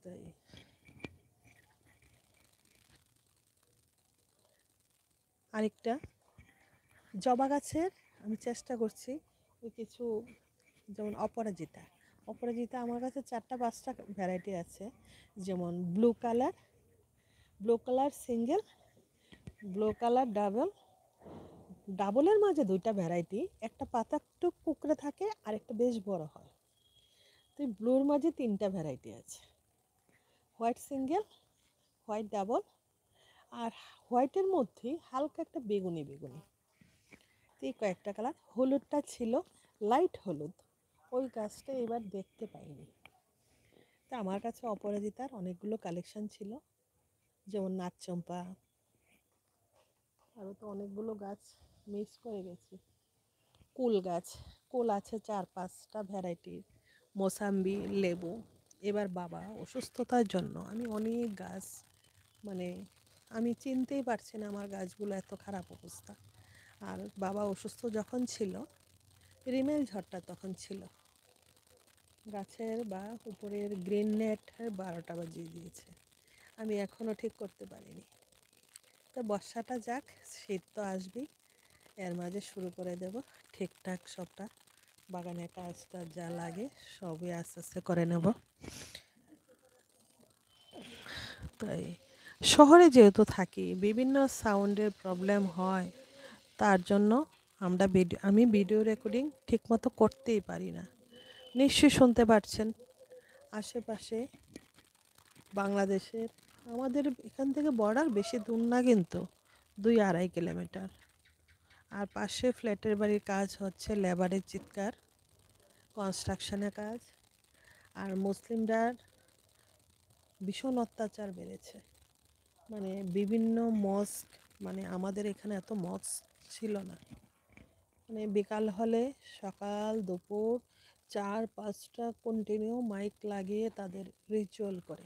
তাই আরেকটা জবা গাছের আমি চেষ্টা করছি ওই কিছু, যেমন অপরাজিতা। অপরাজিতা আমার কাছে 4টা 5টা ভ্যারাইটি আছে, যেমন blue colour single, blue colour double. ডাবলের মাঝে 2টা ভ্যারাইটি, একটা পাতা একটু কুকড়ে থাকে আর একটা বেশ বড় হয়। তো ব্লুর মাঝে 3টা ভ্যারাইটি আছে, হোয়াইট সিঙ্গেল, হোয়াইট ডাবল, আর হোয়াইটের মধ্যেই হালকা একটা বেগুনি বেগুনি। তো এই কয়েকটা কালার। হলুদটা ছিল লাইট হলুদ, ওই গাছটা এবার দেখতে পাইনি। তা আমার কাছে অপরাজিতার অনেকগুলো কালেকশন ছিল, যেমন নাগচম্পা, আরও তো অনেকগুলো গাছ মিস করে গেছি। কুল গাছ, কুল আছে 4-5টা ভ্যারাইটির, মোসাম্বি, লেবু। এবার বাবা অসুস্থতার জন্য আমি অনেক গাছ, মানে আমি চিনতেই পারছি না আমার গাছগুলো এত খারাপ অবস্থা। আর বাবা অসুস্থ যখন ছিল, রিমেল ঝড়টা তখন ছিল, গাছের বা উপরের গ্রিন নেট 12টা বাজিয়ে দিয়েছে, আমি এখনও ঠিক করতে পারিনি। তো বর্ষাটা যাক, শীত তো আসবেই, এর মাঝে শুরু করে দেব ঠিকঠাক সবটা, বাগানে কাজটা যা লাগে সবই আস্তে আস্তে করে নেব। তাই শহরে যেহেতু থাকি, বিভিন্ন সাউন্ডের প্রবলেম হয়, তার জন্য আমি ভিডিও রেকর্ডিং ঠিকমতো করতেই পারি না। নিশ্চয়ই শুনতে পাচ্ছেন আশেপাশে বাংলাদেশের, আমাদের এখান থেকে বর্ডার বেশি দূর না, কিন্তু 2-2.5 কিলোমিটার। আর পাশে ফ্ল্যাটের বাড়ির কাজ হচ্ছে, লেবারের চিৎকার, কনস্ট্রাকশনের কাজ। আর মুসলিমদের ভীষণ অত্যাচার বেড়েছে, মানে বিভিন্ন মস্ক, মানে আমাদের এখানে এত মস্ক ছিল না, মানে বিকাল হলে সকাল দুপুর 4-5টা কন্টিনিউ মাইক লাগিয়ে তাদের রিচুয়াল করে।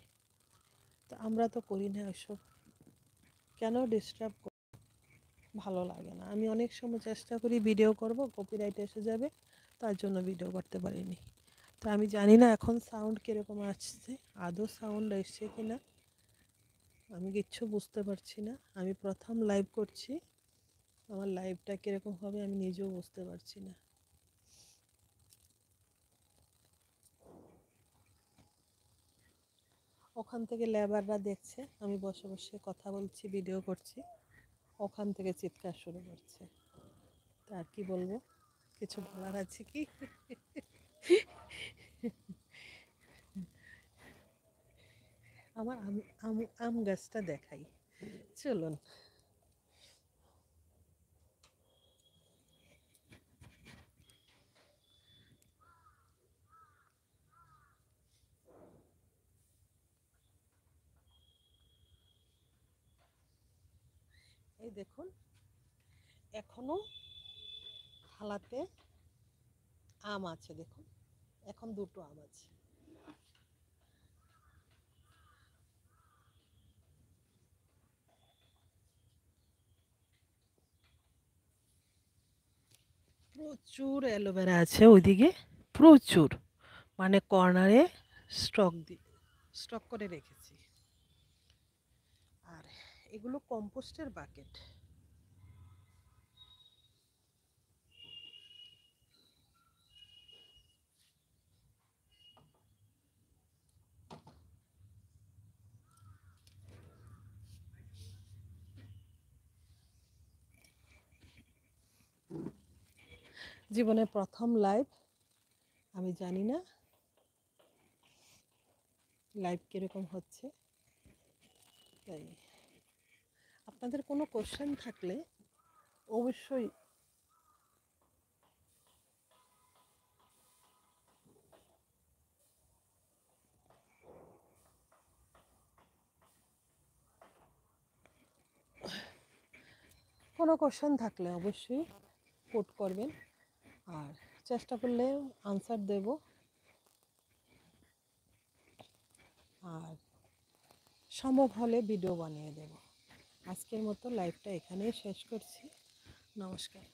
তো আমরা তো করি না এসব, কেন ডিস্টার্ব, ভালো লাগে না। আমি অনেক সময় চেষ্টা করি ভিডিও করব, কপিরাইট এসে যাবে, তার জন্য ভিডিও করতে পারিনি। তো আমি জানি না এখন সাউন্ড কীরকম আসছে, আদৌ সাউন্ড এসছে কি না আমি কিচ্ছু বুঝতে পারছি না। আমি প্রথম লাইভ করছি, আমার লাইভটা কীরকম হবে আমি নিজেও বুঝতে পারছি না। ওখান থেকে লেবাররা দেখছে আমি বসে বসে কথা বলছি, ভিডিও করছি, ওখান থেকে চিৎকার শুরু করছে। তা আর কি বলবো, কিছু বলার আছে কি? আমার আম গাছটা দেখাই, চলুন। এই দেখুন, এখনো থালাতে আম আছে, দেখুন এখন 2টো আম আছে। প্রচুর অ্যালোভেরা আছে ওইদিকে, প্রচুর, মানে কর্নারে স্টক করে রেখেছি। আর এগুলো কম্পোস্টের বাকেট। জীবনের প্রথম লাইভ, আমি জানি না লাইভ কীরকম হচ্ছে। তাই আপনাদের কোনো কোশ্চেন থাকলে অবশ্যই পুট করবেন, আর চেষ্টা করলে আনসার দেব। আর সম্ভব হলে ভিডিও বানিয়ে দেব। আজকের মতো লাইভটা এখানেই শেষ করছি। নমস্কার।